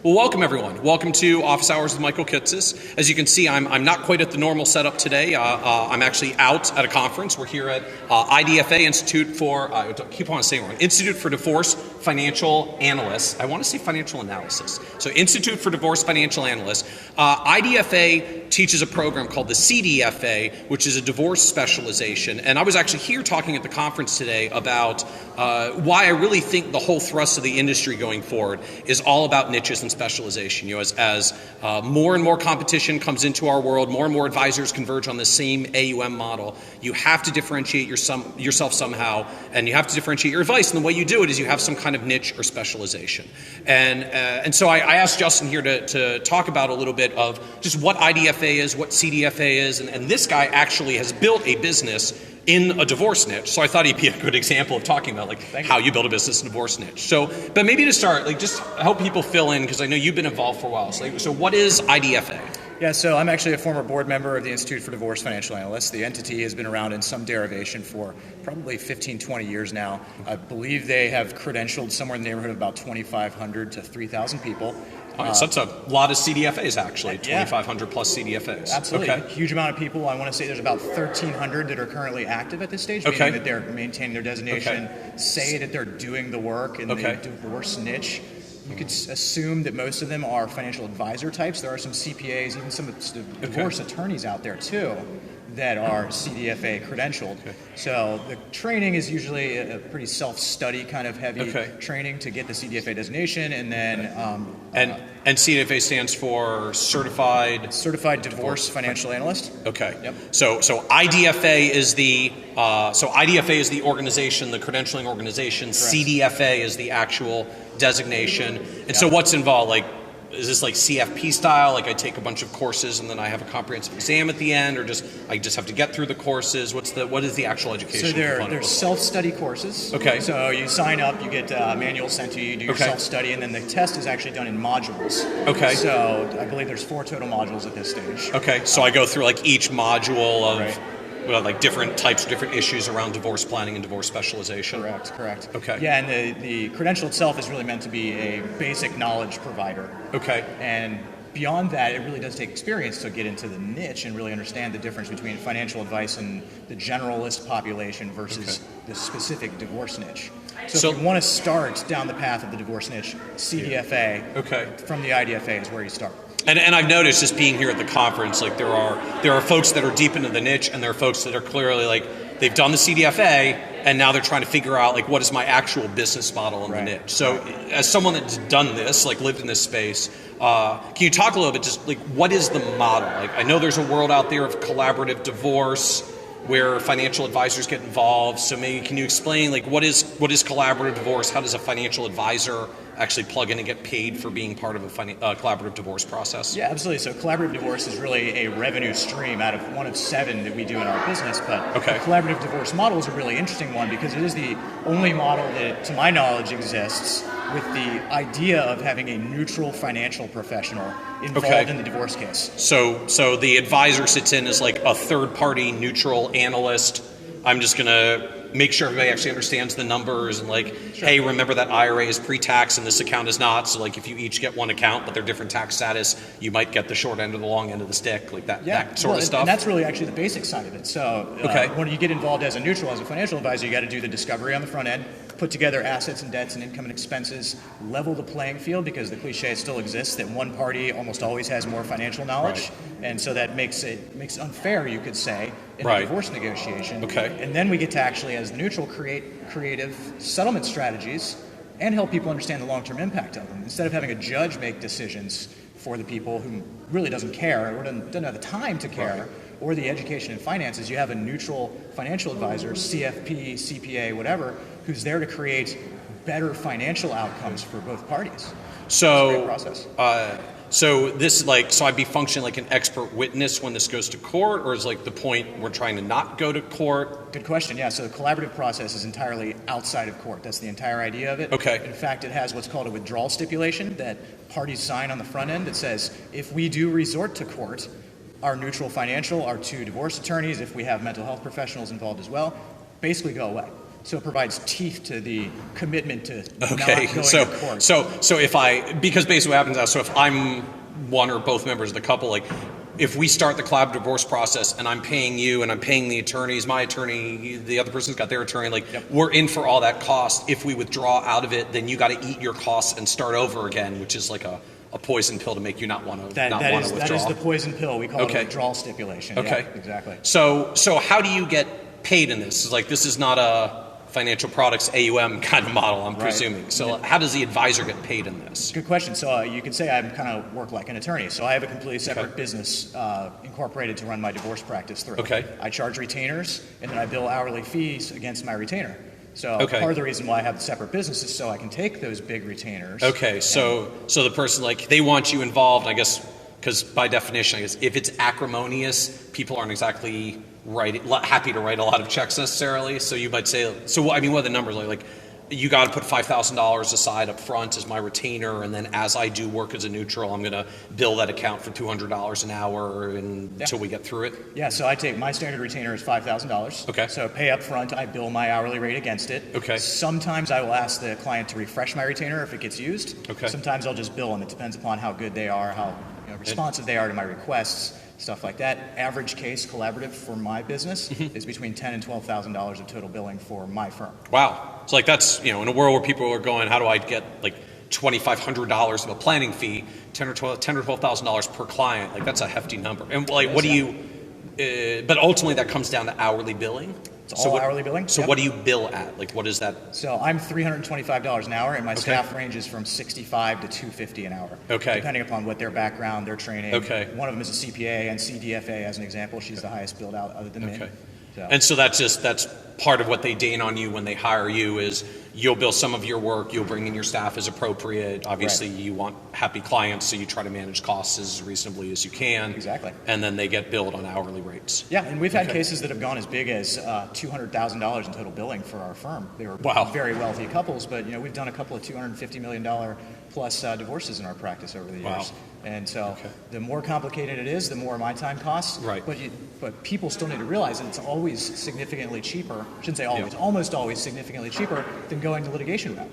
Well, welcome everyone. Welcome to Office Hours with Michael Kitces. As you can see, I'm not quite at the normal setup today. I'm actually out at a conference. We're here at IDFA, Institute for, I keep on saying wrong, Institute for Divorce Financial Analysts. I want to say financial analysis. So Institute for Divorce Financial Analysts. IDFA teaches a program called the CDFA, which is a divorce specialization. And I was actually here talking at the conference today about why I really think the whole thrust of the industry going forward is all about niches and specialization. You know, as more and more competition comes into our world, more and more advisors converge on the same AUM model, you have to differentiate yourself somehow, and you have to differentiate your advice. And the way you do it is you have some kind of niche or specialization. And so I asked Justin here to talk about a little bit of just what IDFA is, what CDFA is, and this guy actually has built a business in a divorce niche. So I thought he'd be a good example of talking about how you build a business in a divorce niche. So, but maybe to start, just help people fill in, because I know you've been involved for a while. So what is IDFA? Yeah, so I'm actually a former board member of the Institute for Divorce Financial Analysts. The entity has been around in some derivation for probably 15, 20 years now. I believe they have credentialed somewhere in the neighborhood of about 2,500 to 3,000 people. So that's a lot of CDFAs, actually, 2,500 plus CDFAs. Absolutely. Okay. Huge amount of people. I want to say there's about 1,300 that are currently active at this stage, meaning that they're maintaining their designation, say that they're doing the work in the divorce niche. You could assume that most of them are financial advisor types. There are some CPAs, even some divorce attorneys out there too, that are CDFA credentialed. So the training is usually a pretty self-study kind of heavy training to get the CDFA designation, and then and CDFA stands for Certified Divorce Financial Analyst. Okay. Yep. So IDFA is the organization, the credentialing organization. Correct. CDFA is the actual designation. And so what's involved? Is this like CFP style? Like I take a bunch of courses and then I have a comprehensive exam at the end, or I just have to get through the courses? What is the actual education? So they're self-study courses. Okay. So you sign up, you get manuals sent to you, you do your self-study, and then the test is actually done in modules. Okay. So I believe there's 4 total modules at this stage. Okay. So I go through each module of different types, different issues around divorce planning and divorce specialization. Correct. Okay. Yeah, and the credential itself is really meant to be a basic knowledge provider. Okay. And beyond that, it really does take experience to get into the niche and really understand the difference between financial advice and the generalist population versus the specific divorce niche. So if you want to start down the path of the divorce niche, CDFA from the IDFA is where you start. And I've noticed, just being here at the conference, there are folks that are deep into the niche, and there are folks that are clearly they've done the CDFA, and now they're trying to figure out what is my actual business model in the niche. So as someone that's done this, lived in this space, can you talk a little bit just what is the model? I know there's a world out there of collaborative divorce where financial advisors get involved. So maybe can you explain what is collaborative divorce? How does a financial advisor actually plug in and get paid for being part of a collaborative divorce process? Yeah, absolutely. So collaborative divorce is really a revenue stream out of one of 7 that we do in our business. But the collaborative divorce model is a really interesting one because it is the only model that, to my knowledge, exists with the idea of having a neutral financial professional involved in the divorce case. So the advisor sits in as a third-party neutral analyst. I'm just going to make sure everybody actually understands the numbers and hey, remember that IRA is pre-tax and this account is not. So if you each get one account but they're different tax status, you might get the short end or the long end of the stick, that sort of stuff. And that's really actually the basic side of it. So when you get involved as a neutral, as a financial advisor, you got to do the discovery on the front end, put together assets and debts and income and expenses, level the playing field, because the cliche still exists that one party almost always has more financial knowledge. And so that makes it unfair, you could say, in a divorce negotiation. And then we get to actually, as neutral, create creative settlement strategies and help people understand the long-term impact of them. Instead of having a judge make decisions for the people who really doesn't care or doesn't have the time to care, or the education and finances, you have a neutral financial advisor, CFP, CPA, whatever, who's there to create better financial outcomes for both parties. So, it's a great process. So this so I'd be functioning like an expert witness when this goes to court, or is the point we're trying to not go to court? Good question. Yeah. So the collaborative process is entirely outside of court. That's the entire idea of it. In fact, it has what's called a withdrawal stipulation that parties sign on the front end that says if we do resort to court, our neutral financial, our 2 divorce attorneys, if we have mental health professionals involved as well, basically go away. So it provides teeth to the commitment to not Okay, going so to court. so if because basically what happens now, so if I'm one or both members of the couple, like if we start the collaborative divorce process and I'm paying you and I'm paying the attorneys, my attorney, the other person's got their attorney, like we're in for all that cost. If we withdraw out of it, then you got to eat your costs and start over again, which is like a poison pill to make you not want to withdraw. That is the poison pill. We call it a withdrawal stipulation. Okay. Yeah, exactly. So how do you get paid in this? Like this is not a financial products AUM kind of model, I'm presuming. So how does the advisor get paid in this? Good question. So you can say I kind of work like an attorney. So I have a completely separate business incorporated to run my divorce practice through. Okay. I charge retainers, and then I bill hourly fees against my retainer. So part of the reason why I have the separate business is so I can take those big retainers. Okay, so the person, like, they want you involved, I guess, because by definition, I guess, if it's acrimonious, people aren't exactly happy to write a lot of checks necessarily. So you might say, so I mean, what are the numbers like? You got to put $5,000 aside up front as my retainer, and then as I do work as a neutral, I'm going to bill that account for $200 an hour until we get through it. Yeah, so I take my standard retainer is $5,000. Okay. So pay up front, I bill my hourly rate against it. Okay. Sometimes I will ask the client to refresh my retainer if it gets used. Okay. Sometimes I'll just bill them. It depends upon how good they are, how responsive they are to my requests. Stuff like that. Average case collaborative for my business is between $10,000 and $12,000 of total billing for my firm. Wow. So like that's, in a world where people are going, how do I get like $2,500 of a planning fee, $10,000 or $12,000 per client? Like that's a hefty number. And like, what do you? But ultimately, that comes down to hourly billing. It's all hourly billing. So what do you bill at? Like, what is that? So I'm $325 an hour, and my staff ranges from $65 to $250 an hour. Okay. Depending upon what their background, their training. Okay. One of them is a CPA and CDFA, as an example. She's the highest billed out other than me. So. And so that's part of what they deign on you when they hire you is you'll bill some of your work, you'll bring in your staff as appropriate. Obviously, you want happy clients, so you try to manage costs as reasonably as you can. Exactly. And then they get billed on hourly rates. Yeah, and we've had cases that have gone as big as $200,000 in total billing for our firm. They were very wealthy couples, but we've done a couple of $250 million plus divorces in our practice over the years. And so the more complicated it is, the more my time costs. Right. But people still need to realize that it's always significantly cheaper, I shouldn't say always, almost always significantly cheaper than going the litigation route,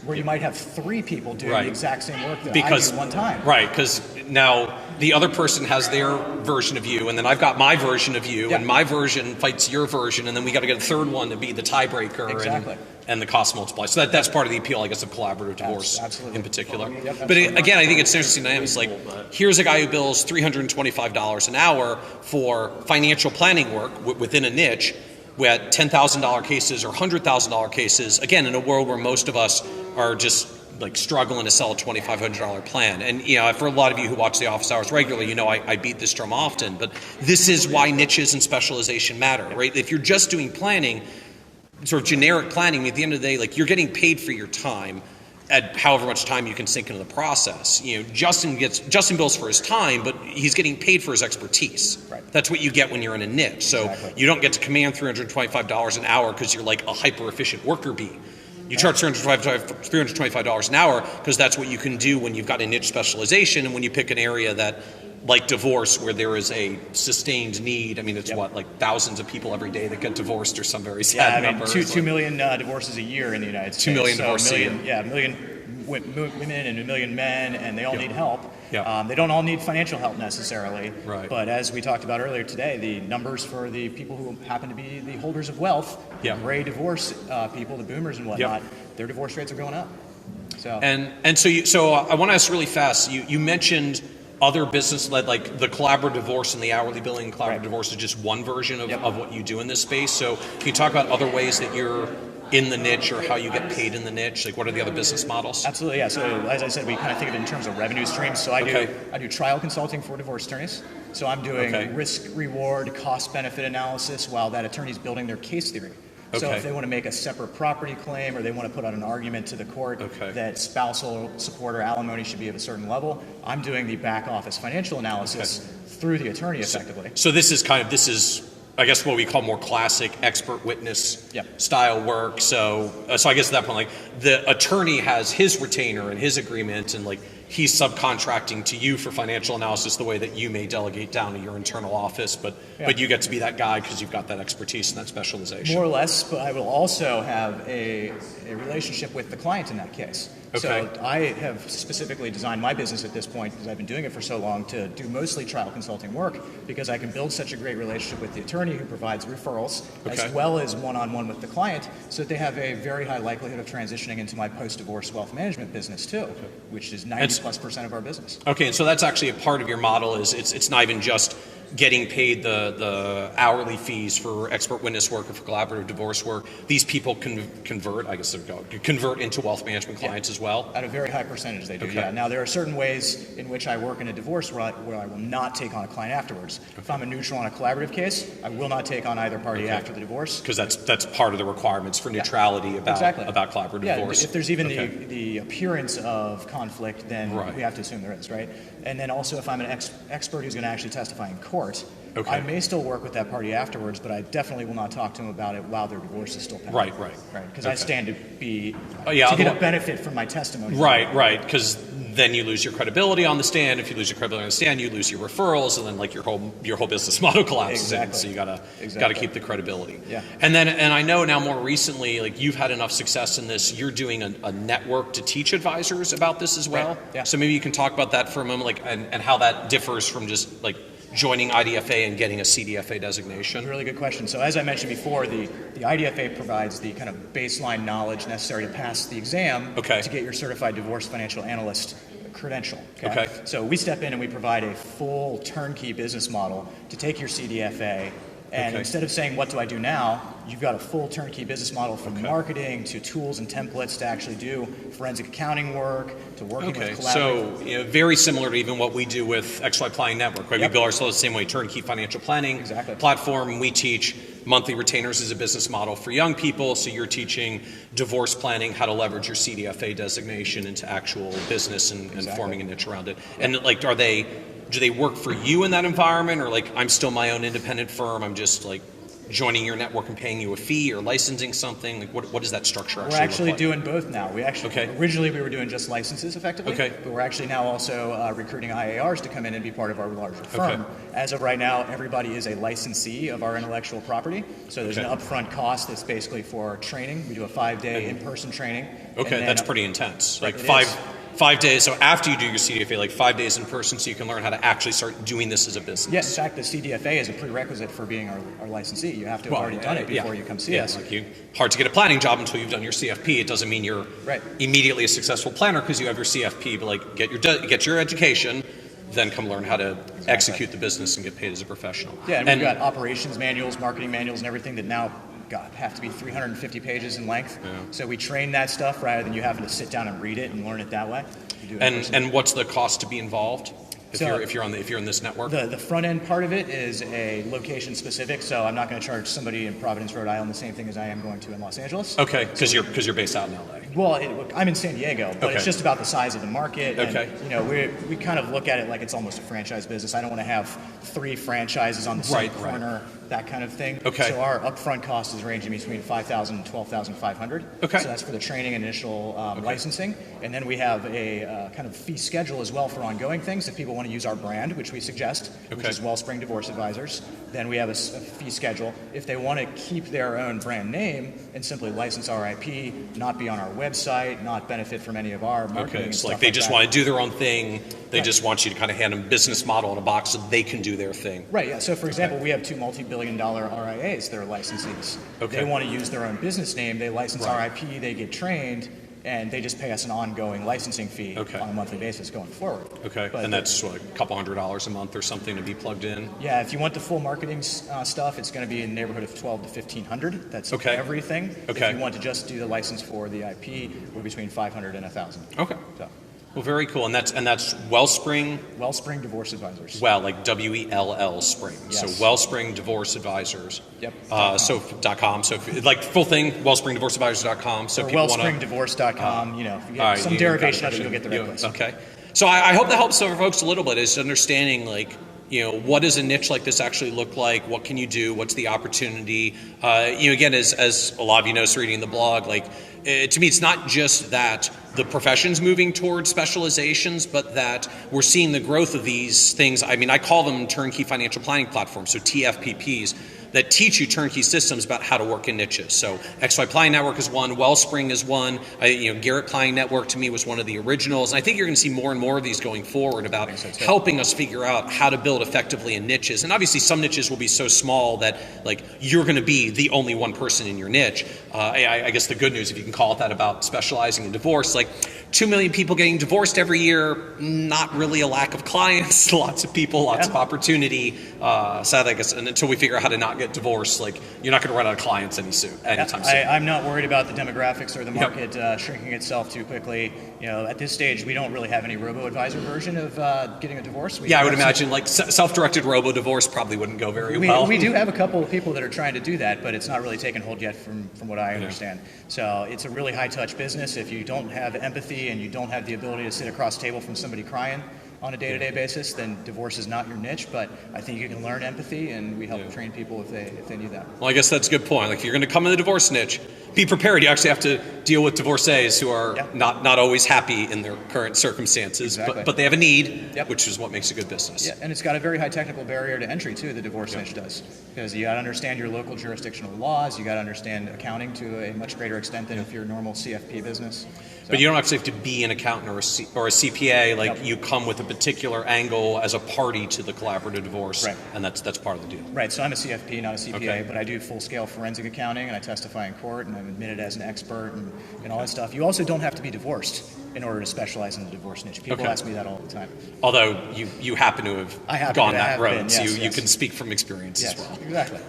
where you might have three people doing the exact same work that I do one time. Right, because now the other person has their version of you, and then I've got my version of you, and my version fights your version, and then we got to get a third one to be the tiebreaker. Exactly. And the cost multiply. So that's part of the appeal, I guess, of collaborative divorce in particular. Yep, but again, I think it's interesting to it's like, here's a guy who bills $325 an hour for financial planning work within a niche. We had $10,000 cases or $100,000 cases, again, in a world where most of us are just like struggling to sell a $2,500 plan. And for a lot of you who watch the office hours regularly, I beat this drum often, but this is why niches and specialization matter, right? If you're just doing planning, sort of generic planning, at the end of the day, like you're getting paid for your time at however much time you can sink into the process. Justin bills for his time, but he's getting paid for his expertise. Right. That's what you get when you're in a niche. So you don't get to command $325 an hour because you're like a hyper efficient worker bee. You charge $325 an hour because that's what you can do when you've got a niche specialization and when you pick an area that, like divorce, where there is a sustained need. I mean, it's like thousands of people every day that get divorced or some very sad number. 2 million divorces a year in the United States. 2 million divorces a year. Yeah, a million women and a million men, and they all need help. Yeah. They don't all need financial help necessarily. Right. But as we talked about earlier today, the numbers for the people who happen to be the holders of wealth, the gray divorce people, the boomers and whatnot, their divorce rates are going up. So So I want to ask really fast. You mentioned other business-led, like the collaborative divorce and the hourly billing. Collaborative divorce is just one version of what you do in this space. So can you talk about other ways that you're in the niche or how you get paid in the niche? Like, what are the other business models? Absolutely, yeah. So as I said, we kind of think of it in terms of revenue streams. So I do trial consulting for divorce attorneys. So I'm doing risk-reward, cost-benefit analysis while that attorney's building their case theory. So if they want to make a separate property claim or they want to put out an argument to the court that spousal support or alimony should be of a certain level, I'm doing the back office financial analysis through the attorney effectively. So this is I guess what we call more classic expert witness style work. So I guess at that point, like the attorney has his retainer and his agreement, and like he's subcontracting to you for financial analysis the way that you may delegate down to your internal office, but you get to be that guy because you've got that expertise and that specialization. More or less, but I will also have a relationship with the client in that case. Okay. So I have specifically designed my business at this point, because I've been doing it for so long, to do mostly trial consulting work, because I can build such a great relationship with the attorney who provides referrals, as well as one-on-one with the client, so that they have a very high likelihood of transitioning into my post-divorce wealth management business too, which is 90+% of our business. Okay, and so that's actually a part of your model. Is it's not even just getting paid the hourly fees for expert witness work or for collaborative divorce work. These people can convert into wealth management clients as well? At a very high percentage they do, yeah. Now there are certain ways in which I work in a divorce where I will not take on a client afterwards. If I'm a neutral on a collaborative case, I will not take on either party after the divorce. Because that's part of the requirements for neutrality about collaborative divorce. If there's even the appearance of conflict, then we have to assume there is, right? And then also if I'm an expert who's going to actually testify in court, I may still work with that party afterwards, but I definitely will not talk to them about it while their divorce is still pending. Right. Because I stand to be to get a benefit from my testimony. Right. Because then you lose your credibility on the stand. If you lose your credibility on the stand, you lose your referrals, and then like your whole business model collapses. So you gotta keep the credibility. Yeah. And I know now more recently, like you've had enough success in this. You're doing a network to teach advisors about this as well. Right. Yeah. So maybe you can talk about that for a moment, like and how that differs from just like joining IDFA and getting a CDFA designation? Really good question. So as I mentioned before, the IDFA provides the kind of baseline knowledge necessary to pass the exam to get your certified divorce financial analyst credential. Okay? So we step in and we provide a full turnkey business model to take your CDFA. And instead of saying, what do I do now, you've got a full turnkey business model from marketing to tools and templates to actually do forensic accounting work, to working with collaborative. So very similar to even what we do with XY Planning Network, right? We bill ourselves the same way, turnkey financial planning platform. We teach monthly retainers as a business model for young people. So you're teaching divorce planning, how to leverage your CDFA designation into actual business and forming a niche around it. And like, do they work for you in that environment, or like I'm still my own independent firm, I'm just like joining your network and paying you a fee or licensing something? Like what does that structure actually look like? We're actually doing both now. We actually originally we were doing just licenses effectively, but we're actually now also recruiting IARs to come in and be part of our larger firm. As of right now, everybody is a licensee of our intellectual property. So there's an upfront cost that's basically for training. We do a 5-day in-person training. That's pretty intense. Like 5 days, so after you do your CDFA, like 5 days in person, so you can learn how to actually start doing this as a business. Yes, in fact, the CDFA is a prerequisite for being our licensee. You have to have already done it before you come see us. Hard to get a planning job until you've done your CFP. It doesn't mean you're immediately a successful planner because you have your CFP, but like get your education, then come learn how to execute the business and get paid as a professional. Yeah, and we've got operations manuals, marketing manuals, and everything that now have to be 350 pages in length. So we train that stuff rather than you having to sit down and read it and learn it that way. And what's the cost to be involved if you're in this network? The front end part of it is a location specific. So I'm not going to charge somebody in Providence, Rhode Island, the same thing as I am going to in Los Angeles. Okay, because you're based out in LA. Well, I'm in San Diego, but it's just about the size of the market. And, we kind of look at it like it's almost a franchise business. I don't want to have 3 franchises on the same corner, that kind of thing. So our upfront cost is ranging between $5,000 and $12,500. So that's for the training and initial licensing. And then we have a kind of fee schedule as well for ongoing things. If people want to use our brand, which we suggest, which is Wellspring Divorce Advisors, then we have a fee schedule. If they want to keep their own brand name and simply license our IP, not be on our website, not benefit from any of our marketing and stuff like they just want to do their own thing. They just want you to kind of hand them a business model in a box so they can do their thing. So for example, we have 2 multi-billion-dollar RIAs that are licensees. They want to use their own business name. They license our IP, they get trained, and they just pay us an ongoing licensing fee on a monthly basis going forward. But and that's like a couple $100 a month or something to be plugged in? Yeah, if you want the full marketing stuff, it's going to be in the neighborhood of $1,200 to $1,500. That's everything. If you want to just do the license for the IP, we're between $500 and $1,000. Well, very cool. And that's Wellspring? Wellspring Divorce Advisors. Like WELL Spring. Yes. So Wellspring Divorce Advisors. .com. So like full thing, wellspringdivorceadvisors.com. So or wellspringdivorce.com. If you get some derivation of it, you'll get the right place. So I hope that helps some folks a little bit, is understanding like what does a niche like this actually look like? What can you do? What's the opportunity? Again, as a lot of you know, reading the blog, to me, it's not just that the profession's moving towards specializations, but that we're seeing the growth of these things. I mean, I call them turnkey financial planning platforms, so TFPPs, that teach you turnkey systems about how to work in niches. So XY Planning Network is one, Wellspring is one, Garrett Planning Network to me was one of the originals. And I think you're going to see more and more of these going forward about helping us figure out how to build effectively in niches. And obviously some niches will be so small that you're going to be the only one person in your niche. I guess the good news, if you can call it that, about specializing in divorce, 2 million people getting divorced every year, not really a lack of clients, lots of people, lots of opportunity. Sadly, I guess, and until we figure out how to not get divorced, you're not going to run out of clients anytime soon. I'm not worried about the demographics or the market shrinking itself too quickly. At this stage, we don't really have any robo-advisor version of getting a divorce. I would imagine self-directed robo-divorce probably wouldn't go very well. We do have a couple of people that are trying to do that, but it's not really taken hold yet from what I understand. So it's a really high-touch business. If you don't have empathy and you don't have the ability to sit across the table from somebody crying on a day-to-day basis, then divorce is not your niche. But I think you can learn empathy, and we help train people if they need that. Well, I guess that's a good point. If you're going to come in the divorce niche, be prepared. You actually have to deal with divorcees who are not always happy in their current circumstances, but they have a need, which is what makes a good business. Yeah, and it's got a very high technical barrier to entry too. The divorce niche does, because you got to understand your local jurisdictional laws. You got to understand accounting to a much greater extent than if you're a normal CFP business. But you don't actually have to be an accountant or a CPA. You come with a particular angle as a party to the collaborative divorce, and that's part of the deal. Right. So I'm a CFP, not a CPA, but I do full-scale forensic accounting, and I testify in court, and I'm admitted as an expert, and all that stuff. You also don't have to be divorced in order to specialize in the divorce niche. People ask me that all the time. Although you happen to have gone that road, so you can speak from experience as well. Exactly.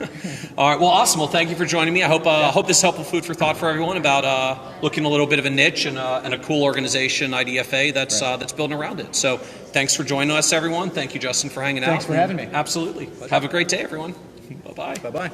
All right. Well, awesome. Well, thank you for joining me. I hope this is helpful food for thought for everyone about looking a little bit of a niche and a cool organization, IDFA, that's building around it. So thanks for joining us, everyone. Thank you, Justin, for hanging out. Thanks for having me. Absolutely. Have a great day, everyone. Bye-bye. Bye-bye.